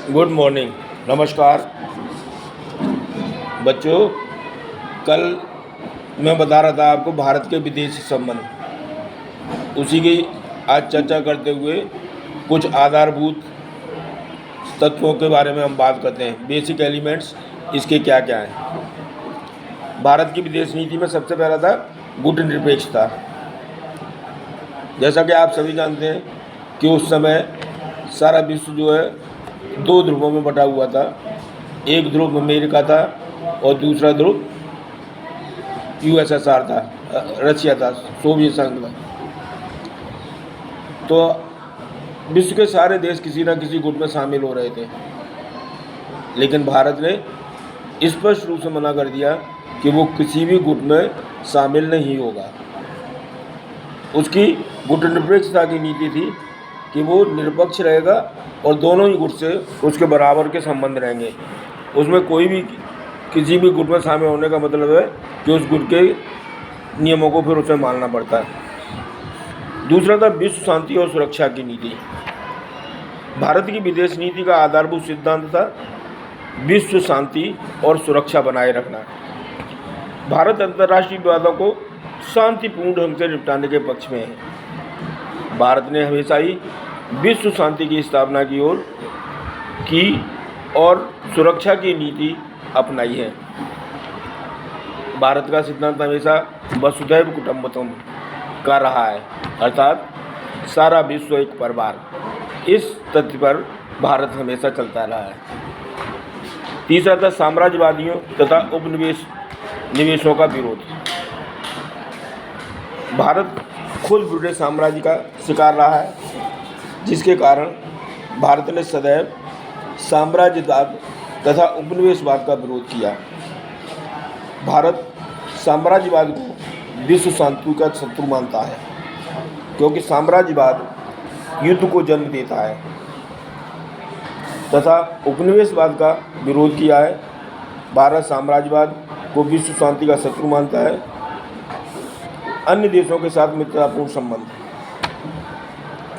Good morning. नमस्कार बच्चों। कल मैं बता रहा था आपको भारत के विदेशी संबंध, उसी की आज चर्चा करते हुए कुछ आधारभूत तत्वों के बारे में हम बात करते हैं। बेसिक एलिमेंट्स इसके क्या क्या हैं। भारत की विदेश नीति में सबसे पहला था गुटनिरपेक्षता। जैसा कि आप सभी जानते हैं कि उस समय सारा विश्व जो है दो ध्रुवों में बटा हुआ था। एक ध्रुव अमेरिका था और दूसरा ध्रुव यूएसएसआर था, रशिया था, सोवियत संघ था। तो विश्व के सारे देश किसी न किसी गुट में शामिल हो रहे थे, लेकिन भारत ने स्पष्ट रूप से मना कर दिया कि वो किसी भी गुट में शामिल नहीं होगा। उसकी गुटनिरपेक्षता की नीति थी कि वो निरपेक्ष रहेगा और दोनों ही गुट से उसके बराबर के संबंध रहेंगे। उसमें कोई भी किसी भी गुट में शामिल होने का मतलब है कि उस गुट के नियमों को फिर उसे मानना पड़ता है। दूसरा था विश्व शांति और सुरक्षा की नीति। भारत की विदेश नीति का आधारभूत सिद्धांत था विश्व शांति और सुरक्षा बनाए रखना। भारत अंतर्राष्ट्रीय विवादों को शांतिपूर्ण ढंग से निपटाने के पक्ष में है। भारत ने हमेशा ही विश्व शांति की स्थापना की और सुरक्षा की नीति अपनाई है। भारत का सिद्धांत हमेशा वसुधैव कुटुम्बकम का रहा है, अर्थात सारा विश्व एक परिवार। इस तथ्य पर भारत हमेशा चलता रहा है। तीसरा था साम्राज्यवादियों तथा निवेशों का विरोध। भारत खुद ब्रिटिश साम्राज्य का शिकार रहा है, जिसके कारण भारत ने सदैव साम्राज्यवाद तथा उपनिवेशवाद का विरोध किया। भारत साम्राज्यवाद को विश्व शांति का शत्रु मानता है, क्योंकि साम्राज्यवाद युद्ध को जन्म देता है, तथा उपनिवेशवाद का विरोध किया है। भारत साम्राज्यवाद को विश्व शांति का शत्रु मानता है। अन्य देशों के साथ मित्रतापूर्ण संबंध।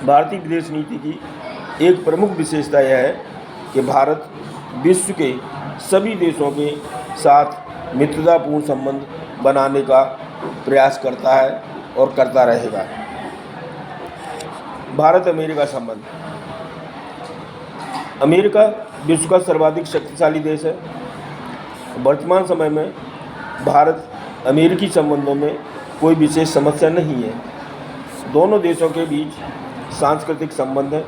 भारतीय विदेश नीति की एक प्रमुख विशेषता यह है कि भारत विश्व के सभी देशों के साथ मित्रतापूर्ण संबंध बनाने का प्रयास करता है और करता रहेगा। भारत अमेरिका संबंध। अमेरिका विश्व का सर्वाधिक शक्तिशाली देश है। वर्तमान समय में भारत अमेरिकी संबंधों में कोई विशेष समस्या नहीं है। दोनों देशों के बीच सांस्कृतिक संबंध है।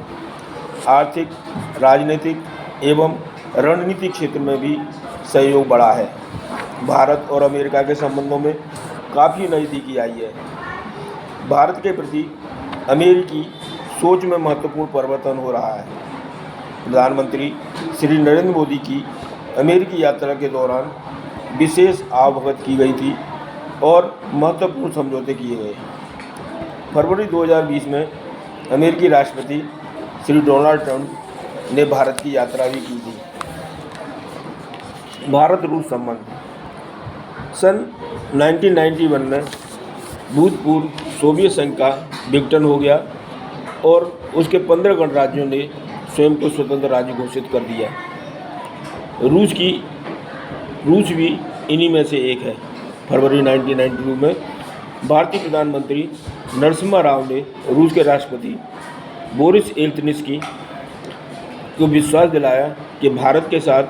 आर्थिक, राजनीतिक एवं रणनीतिक क्षेत्र में भी सहयोग बढ़ा है। भारत और अमेरिका के संबंधों में काफ़ी नज़दीकी आई है। भारत के प्रति अमेरिकी सोच में महत्वपूर्ण परिवर्तन हो रहा है। प्रधानमंत्री श्री नरेंद्र मोदी की अमेरिकी यात्रा के दौरान विशेष आवभगत की गई थी और महत्वपूर्ण समझौते किए गए। फरवरी 2020 में अमेरिकी राष्ट्रपति श्री डोनाल्ड ट्रंप ने भारत की यात्रा भी की थी। भारत रूस संबंध। सन 1991 में भूतपूर्व सोवियत संघ का विघटन हो गया और उसके 15 गणराज्यों ने स्वयं को स्वतंत्र राज्य घोषित कर दिया। रूस भी इन्हीं में से एक है। फरवरी 1992 में भारतीय प्रधानमंत्री नरसिम्हा राव ने रूस के राष्ट्रपति बोरिस येल्त्सिन को विश्वास दिलाया कि भारत के साथ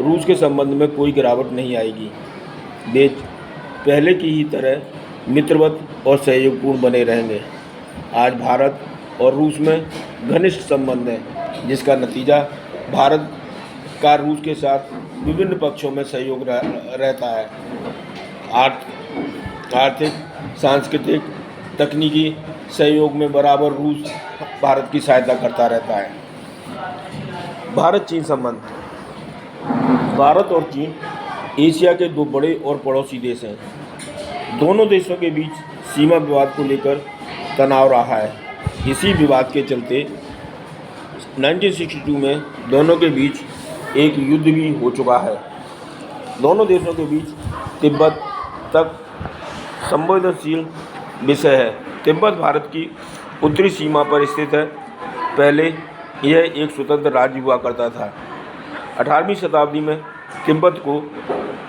रूस के संबंध में कोई गिरावट नहीं आएगी। वे पहले की ही तरह मित्रवत और सहयोगपूर्ण बने रहेंगे। आज भारत और रूस में घनिष्ठ संबंध है, जिसका नतीजा भारत का रूस के साथ विभिन्न पक्षों में सहयोग रहता है। आर्थिक, सांस्कृतिक, तकनीकी सहयोग में बराबर रूस भारत की सहायता करता रहता है। भारत चीन संबंध। भारत और चीन एशिया के दो बड़े और पड़ोसी देश हैं। दोनों देशों के बीच सीमा विवाद को लेकर तनाव रहा है। इसी विवाद के चलते 1962 में दोनों के बीच एक युद्ध भी हो चुका है। दोनों देशों के बीच तिब्बत तक संवेदनशील विषय है। तिब्बत भारत की उत्तरी सीमा पर स्थित है। पहले यह एक स्वतंत्र राज्य हुआ करता था। 18वीं शताब्दी में तिब्बत को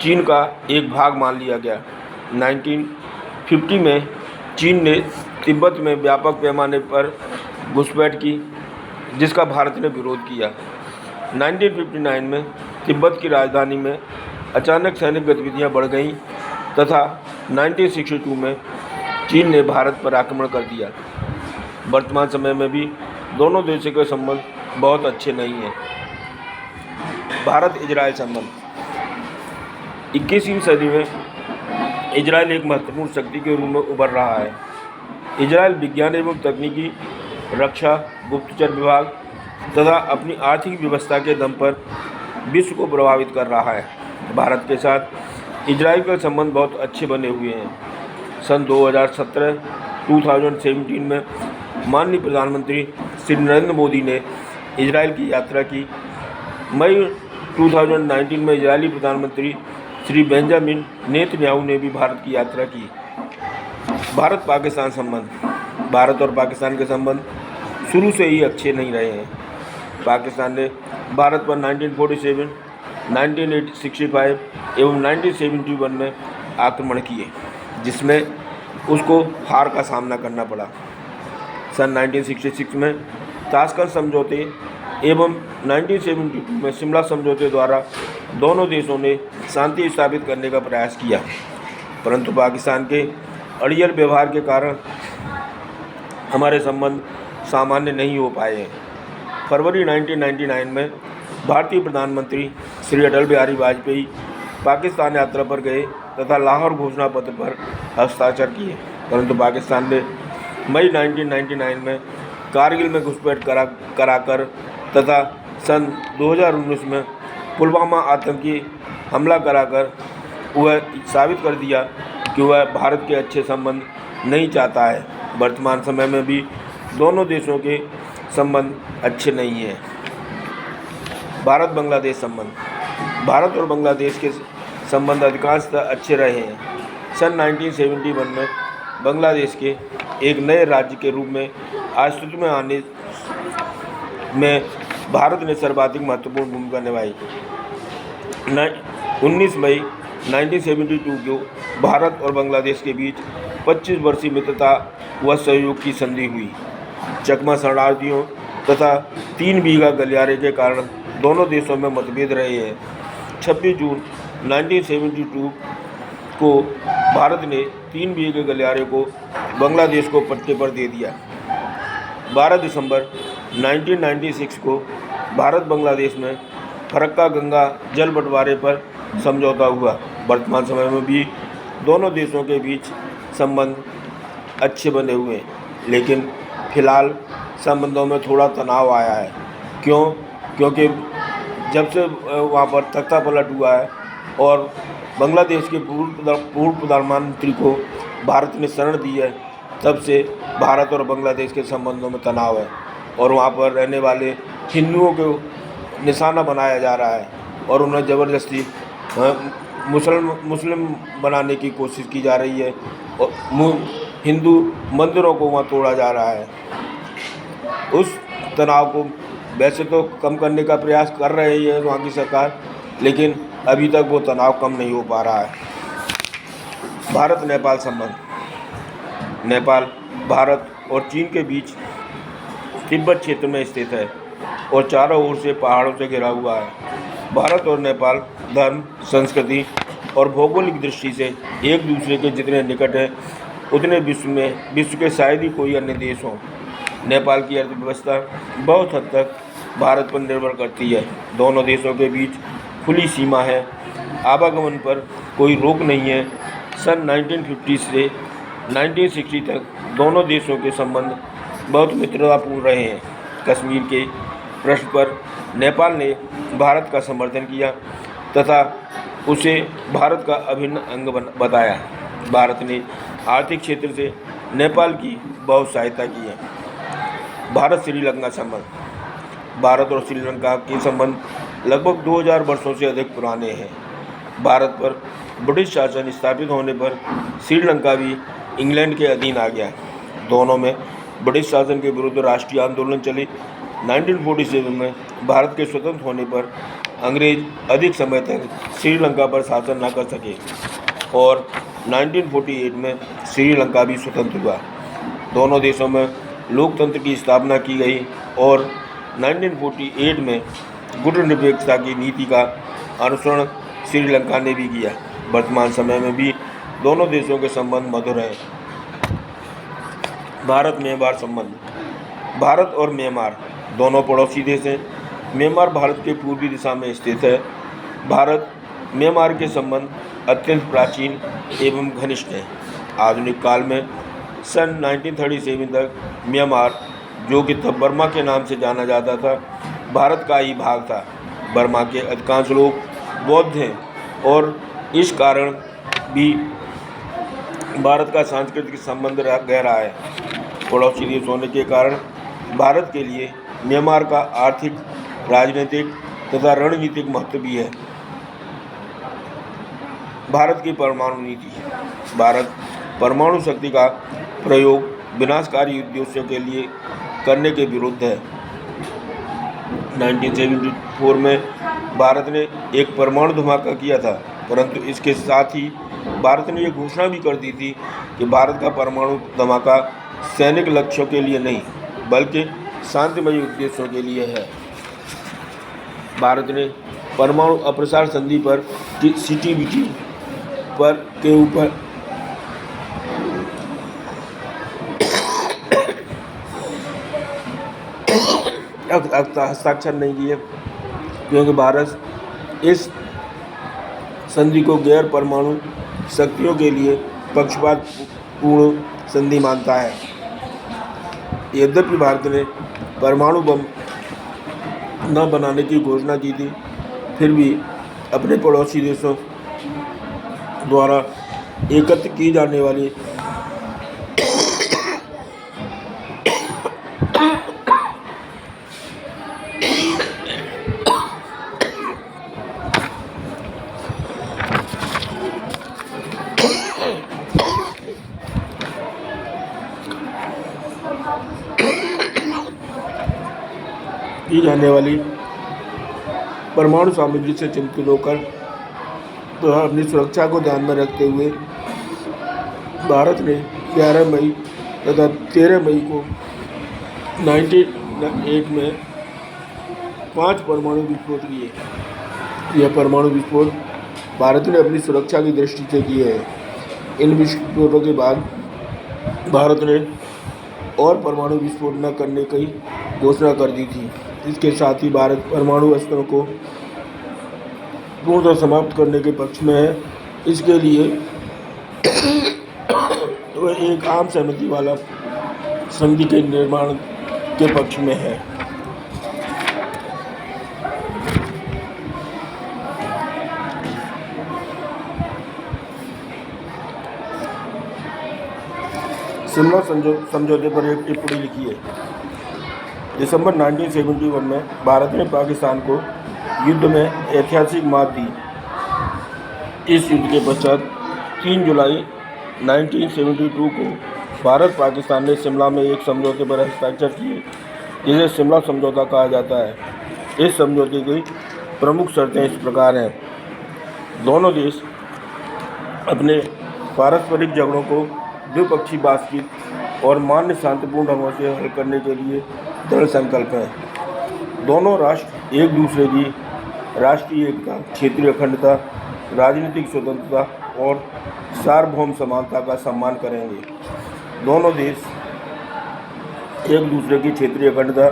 चीन का एक भाग मान लिया गया। 1950 में चीन ने तिब्बत में व्यापक पैमाने पर घुसपैठ की, जिसका भारत ने विरोध किया। 1959 में तिब्बत की राजधानी में अचानक सैनिक गतिविधियां बढ़ गईं तथा 1962 में चीन ने भारत पर आक्रमण कर दिया। वर्तमान समय में भी दोनों देशों के संबंध बहुत अच्छे नहीं हैं। भारत इजराइल संबंध। 21वीं सदी में इजराइल एक महत्वपूर्ण शक्ति के रूप में उभर रहा है। इजराइल विज्ञान एवं तकनीकी, रक्षा, गुप्तचर विभाग तथा अपनी आर्थिक व्यवस्था के दम पर विश्व को प्रभावित कर रहा है। भारत के साथ इजराइल के संबंध बहुत अच्छे बने हुए हैं। सन 2017 में माननीय प्रधानमंत्री श्री नरेंद्र मोदी ने इजराइल की यात्रा की। मई 2019 में इजरायली प्रधानमंत्री श्री बेंजामिन नेतन्याहू ने भी भारत की यात्रा की। भारत पाकिस्तान संबंध। भारत और पाकिस्तान के संबंध शुरू से ही अच्छे नहीं रहे हैं। पाकिस्तान ने भारत पर 1947, 1965 एवं 1971 में आक्रमण किए, जिसमें उसको हार का सामना करना पड़ा। सन 1966 में ताशकंद समझौते एवं 1972 में शिमला समझौते द्वारा दोनों देशों ने शांति स्थापित करने का प्रयास किया, परंतु पाकिस्तान के अड़ियल व्यवहार के कारण हमारे संबंध सामान्य नहीं हो पाए हैं। फरवरी 1999 में भारतीय प्रधानमंत्री श्री अटल बिहारी वाजपेयी पाकिस्तान यात्रा पर गए तथा लाहौर घोषणा पत्र पर हस्ताक्षर किए, परंतु पाकिस्तान ने मई 1999 में कारगिल में घुसपैठ कराकर तथा सन 2019 में पुलवामा आतंकी हमला कराकर वह साबित कर दिया कि वह भारत के अच्छे संबंध नहीं चाहता है। वर्तमान समय में भी दोनों देशों के संबंध अच्छे नहीं हैं। भारत बांग्लादेश संबंध। भारत और बांग्लादेश के संबंध अधिकांशतः अच्छे रहे हैं। सन 1971 में बांग्लादेश के एक नए राज्य के रूप में अस्तित्व में आने में भारत ने सर्वाधिक महत्वपूर्ण भूमिका निभाई। 19 मई 1972 को भारत और बांग्लादेश के बीच 25 वर्षीय मित्रता व सहयोग की संधि हुई। चकमा शरणार्थियों तथा 3 बीघा गलियारे के कारण दोनों देशों में मतभेद रहे हैं। 26 जून 1972 को भारत ने 3 बीघे गलियारे को बांग्लादेश को पट्टे पर दे दिया। 12 दिसंबर 1996 को भारत बांग्लादेश में फरक्का गंगा जल बंटवारे पर समझौता हुआ। वर्तमान समय में भी दोनों देशों के बीच संबंध अच्छे बने हुए हैं, लेकिन फिलहाल संबंधों में थोड़ा तनाव आया है। क्योंकि जब से वहाँ पर तख्ता पलट हुआ है और बांग्लादेश के पूर्व प्रधानमंत्री को भारत ने शरण दी है, तब से भारत और बांग्लादेश के संबंधों में तनाव है और वहाँ पर रहने वाले हिंदुओं को निशाना बनाया जा रहा है और उन्हें ज़बरदस्ती मुस्लिम बनाने की कोशिश की जा रही है और हिंदू मंदिरों को वहाँ तोड़ा जा रहा है। उस तनाव को वैसे तो कम करने का प्रयास कर रही है वहाँ की सरकार, लेकिन अभी तक वो तनाव कम नहीं हो पा रहा है। भारत नेपाल संबंध। नेपाल भारत और चीन के बीच तिब्बत क्षेत्र में स्थित है और चारों ओर से पहाड़ों से घिरा हुआ है। भारत और नेपाल धर्म, संस्कृति और भौगोलिक दृष्टि से एक दूसरे के जितने निकट हैं, उतने विश्व के शायद ही कोई अन्य देश हो। नेपाल की अर्थव्यवस्था बहुत हद तक भारत पर निर्भर करती है। दोनों देशों के बीच खुली सीमा है, आवागमन पर कोई रोक नहीं है। सन 1950 से 1960 तक दोनों देशों के संबंध बहुत मित्रतापूर्ण रहे हैं। कश्मीर के प्रश्न पर नेपाल ने भारत का समर्थन किया तथा उसे भारत का अभिन्न अंग बताया। भारत ने आर्थिक क्षेत्र से नेपाल की बहुत सहायता की है। भारत श्रीलंका संबंध। भारत और श्रीलंका के संबंध लगभग 2000 वर्षों से अधिक पुराने हैं। भारत पर ब्रिटिश शासन स्थापित होने पर श्रीलंका भी इंग्लैंड के अधीन आ गया। दोनों में ब्रिटिश शासन के विरुद्ध राष्ट्रीय आंदोलन चले 1947 में भारत के स्वतंत्र होने पर अंग्रेज अधिक समय तक श्रीलंका पर शासन न कर सके और 1948 में श्रीलंका भी स्वतंत्र हुआ। दोनों देशों में लोकतंत्र की स्थापना की गई और 1948 में गुटनिरपेक्षता की नीति का अनुसरण श्रीलंका ने भी किया। वर्तमान समय में भी दोनों देशों के संबंध मधुर हैं। भारत म्यांमार संबंध। भारत और म्यांमार दोनों पड़ोसी देश हैं। म्यांमार भारत के पूर्वी दिशा में स्थित है। भारत म्यांमार के संबंध अत्यंत प्राचीन एवं घनिष्ठ हैं। आधुनिक काल में सन 1937 तक म्यांमार, जो कि तब बर्मा के नाम से जाना जाता था, भारत का ही भाग था। बर्मा के अधिकांश लोग बौद्ध हैं और इस कारण भी भारत का सांस्कृतिक संबंध गहरा है। पड़ोसी देश होने के कारण भारत के लिए म्यांमार का आर्थिक, राजनीतिक तथा रणनीतिक महत्व भी है। भारत की परमाणु नीति। भारत परमाणु शक्ति का प्रयोग विनाशकारी उद्देश्यों के लिए करने के विरुद्ध है। 1974 में भारत ने एक परमाणु धमाका किया था, परंतु इसके साथ ही भारत ने यह घोषणा भी कर दी थी कि भारत का परमाणु धमाका सैनिक लक्ष्यों के लिए नहीं बल्कि शांतिमय उद्देश्यों के लिए है। भारत ने परमाणु अप्रसार संधि पर CTBT पर के ऊपर हस्ताक्षर नहीं किए, क्योंकि भारत इस संधि को गैर परमाणु शक्तियों के लिए पक्षपातपूर्ण संधि मानता है। यद्यपि भारत ने परमाणु बम न बनाने की घोषणा की थी, फिर भी अपने पड़ोसी देशों द्वारा एकत्र की जाने वाली परमाणु सामग्री से चिंतित होकर तो अपनी सुरक्षा को ध्यान में रखते हुए भारत ने 11 मई तथा 13 मई को 1998 में 5 परमाणु विस्फोट किए। यह परमाणु विस्फोट भारत ने अपनी सुरक्षा की दृष्टि से किए हैं। इन विस्फोटों के बाद भारत ने और परमाणु विस्फोट न करने की घोषणा कर दी थी। इसके साथ ही भारत परमाणु अस्त्रों को पूर्णतः समाप्त करने के पक्ष में है। इसके लिए वह एक आम सहमति वाला संधि के निर्माण के पक्ष में है। शिमला समझौते पर एक टिप्पणी लिखी है। दिसंबर 1971 में भारत ने पाकिस्तान को युद्ध में ऐतिहासिक मात दी। इस युद्ध के पश्चात 3 जुलाई 1972 को भारत पाकिस्तान ने शिमला में एक समझौते पर हस्ताक्षर किए, जिसे शिमला समझौता कहा जाता है। इस समझौते की प्रमुख शर्तें इस प्रकार हैं। दोनों देश अपने पारस्परिक झगड़ों को द्विपक्षीय बातचीत और मान्य शांतिपूर्ण ढंगों से हल करने के लिए दृढ़ संकल्प हैं। दोनों राष्ट्र एक दूसरे की राष्ट्रीय एकता, क्षेत्रीय अखंडता, राजनीतिक स्वतंत्रता और सार्वभौम समानता का सम्मान करेंगे। दोनों देश एक दूसरे की क्षेत्रीय अखंडता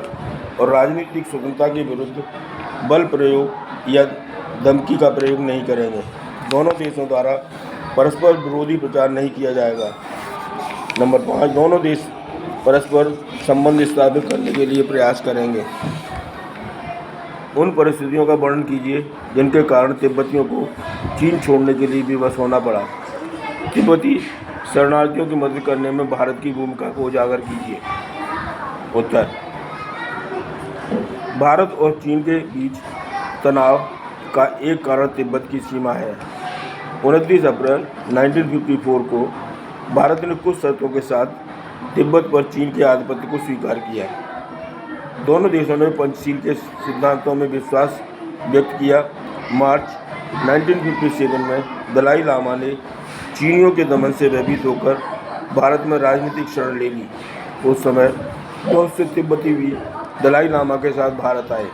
और राजनीतिक स्वतंत्रता के विरुद्ध बल प्रयोग या धमकी का प्रयोग नहीं करेंगे। दोनों देशों द्वारा परस्पर विरोधी प्रचार नहीं किया जाएगा। नंबर 5, दोनों देश परस्पर संबंध स्थापित करने के लिए प्रयास करेंगे। उन परिस्थितियों का वर्णन कीजिए जिनके कारण तिब्बतियों को चीन छोड़ने के लिए विवश होना पड़ा। तिब्बती शरणार्थियों की मदद करने में भारत की भूमिका को उजागर कीजिए। उत्तर: भारत और चीन के बीच तनाव का एक कारण तिब्बत की सीमा है। 29 अप्रैल 1954 को भारत ने कुछ शर्तों के साथ तिब्बत पर चीन के आधिपत्य को स्वीकार किया। दोनों देशों ने पंचशील के सिद्धांतों में विश्वास व्यक्त किया। मार्च 1957 में दलाई लामा ने चीनियों के दमन से भयभीत होकर भारत में राजनीतिक शरण ले ली। उस समय बहुत से तिब्बती भी दलाई लामा के साथ भारत आए।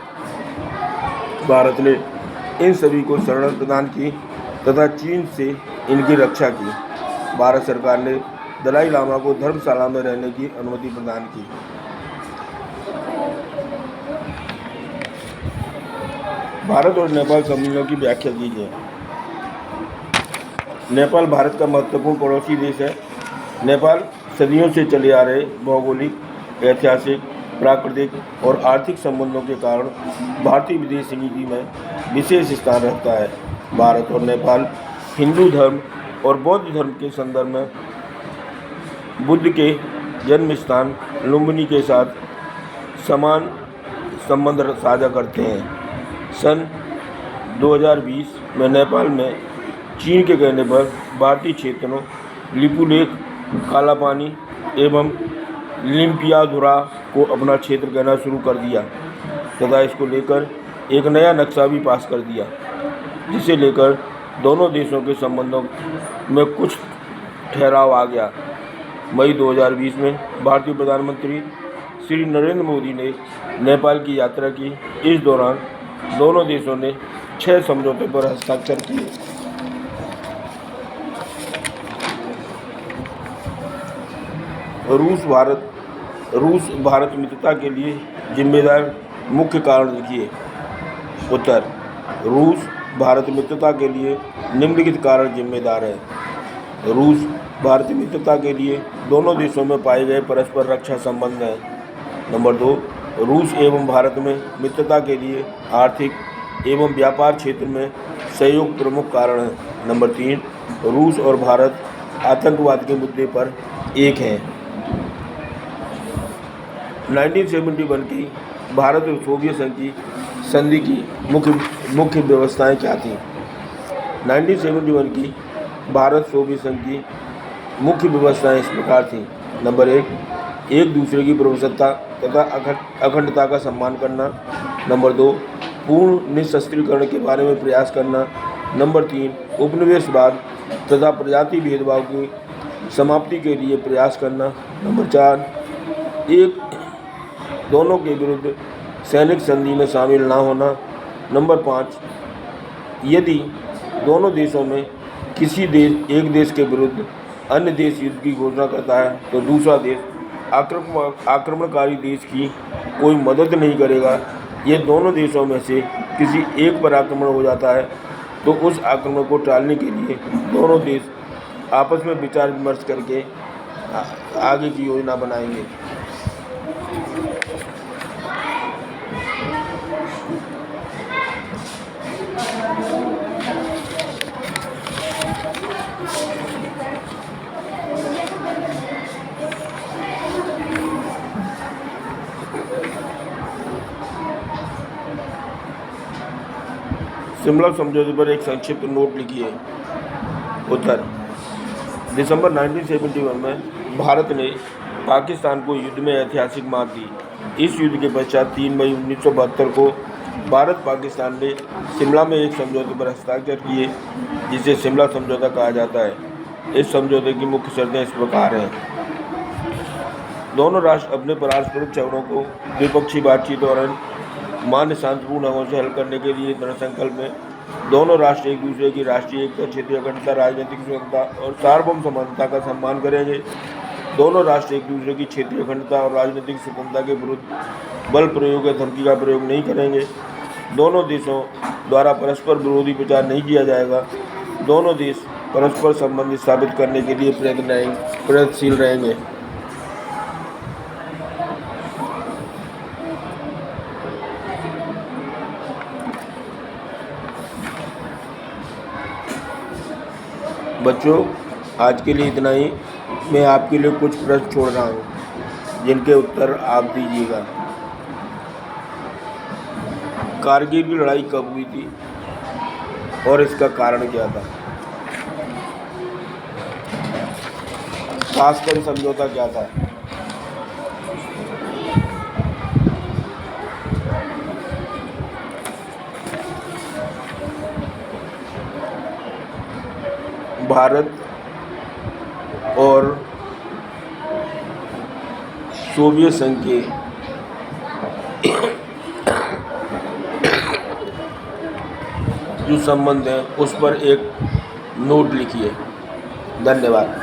भारत ने इन सभी को शरण प्रदान की तथा चीन से इनकी रक्षा की। भारत सरकार ने दलाई लामा को धर्मशाला में रहने की अनुमति प्रदान की। भारत और नेपाल संबंधों की व्याख्या कीजिए। नेपाल भारत का महत्वपूर्ण पड़ोसी देश है। नेपाल सदियों से चले आ रहे भौगोलिक, ऐतिहासिक, प्राकृतिक और आर्थिक संबंधों के कारण भारतीय विदेश नीति में विशेष स्थान रखता है। भारत और नेपाल हिंदू धर्म और बौद्ध धर्म के संदर्भ में बुद्ध के जन्म स्थान लुम्बिनी के साथ समान संबंध साझा करते हैं। सन 2020 में नेपाल में चीन के कहने पर भारतीय क्षेत्रों लिपुलेख, कालापानी एवं लिम्पियाधुरा को अपना क्षेत्र कहना शुरू कर दिया तथा इसको लेकर एक नया नक्शा भी पास कर दिया, जिसे लेकर दोनों देशों के संबंधों में कुछ ठहराव आ गया। मई 2020 में भारतीय प्रधानमंत्री श्री नरेंद्र मोदी ने नेपाल की यात्रा की। इस दौरान दोनों देशों ने 6 समझौतों पर हस्ताक्षर किए। रूस भारत मित्रता के लिए जिम्मेदार मुख्य कारण लिखिए। उत्तर: रूस भारत मित्रता के लिए निम्नलिखित कारण जिम्मेदार है। रूस भारत मित्रता के लिए दोनों देशों में पाए गए परस्पर रक्षा संबंध हैं। नंबर 2, रूस एवं भारत में मित्रता के लिए आर्थिक एवं व्यापार क्षेत्र में सहयोग प्रमुख कारण है। नंबर 3, रूस और भारत आतंकवाद के मुद्दे पर एक हैं। 1971 की भारत और सोवियत संघ की संधि की मुख्य व्यवस्थाएं क्या थीं? 1971 की भारत सोवियत संघ की मुख्य व्यवस्थाएं इस प्रकार थीं। नंबर 1, एक दूसरे की प्रभुसत्ता तथा अखंडता का सम्मान करना। नंबर 2, पूर्ण निशस्त्रीकरण के बारे में प्रयास करना। नंबर 3, उपनिवेशवाद तथा प्रजाति भेदभाव की समाप्ति के लिए प्रयास करना। नंबर 4, एक दोनों के विरुद्ध सैनिक संधि में शामिल ना होना। नंबर 5, यदि दोनों देशों में किसी एक देश के विरुद्ध अन्य देश युद्ध की घोषणा करता है तो दूसरा देश आक्रमणकारी देश की कोई मदद नहीं करेगा। ये दोनों देशों में से किसी एक पर आक्रमण हो जाता है तो उस आक्रमण को टालने के लिए दोनों देश आपस में विचार विमर्श करके आगे की योजना बनाएंगे। शिमला समझौते पर एक संक्षिप्त नोट लिखिए। उत्तर: दिसंबर 1971 में भारत ने पाकिस्तान को युद्ध में ऐतिहासिक मात दी। इस युद्ध के पश्चात 3 मई 1972 को भारत पाकिस्तान ने शिमला में एक समझौते पर हस्ताक्षर किए, जिसे शिमला समझौता कहा जाता है। इस समझौते की मुख्य शर्तें इस प्रकार हैं। दोनों राष्ट्र अपने पारस्परिक झगड़ों को द्विपक्षीय बातचीत और मान्य शांतिपूर्ण ढंगों से हल करने के लिए दृढ़ संकल्प में। दोनों राष्ट्र एक दूसरे की राष्ट्रीय एकता, क्षेत्रीय अखंडता, राजनीतिक स्वतंत्रता और सार्वभौम समानता का सम्मान करेंगे। दोनों राष्ट्र एक दूसरे की क्षेत्रीय अखंडता और राजनीतिक स्वतंत्रता के विरुद्ध बल प्रयोग या धमकी का प्रयोग नहीं करेंगे। दोनों देशों द्वारा परस्पर विरोधी प्रचार नहीं किया जाएगा। दोनों देश परस्पर संबंध स्थापित करने के लिए प्रयत्नशील रहेंगे। बच्चों, आज के लिए इतना ही। मैं आपके लिए कुछ प्रश्न छोड़ रहा हूँ जिनके उत्तर आप दीजिएगा। कारगिल की लड़ाई कब हुई थी और इसका कारण क्या था? ताशकंद समझौता क्या था? भारत और सोवियत संघ के जो संबंध है उस पर एक नोट लिखिए। धन्यवाद।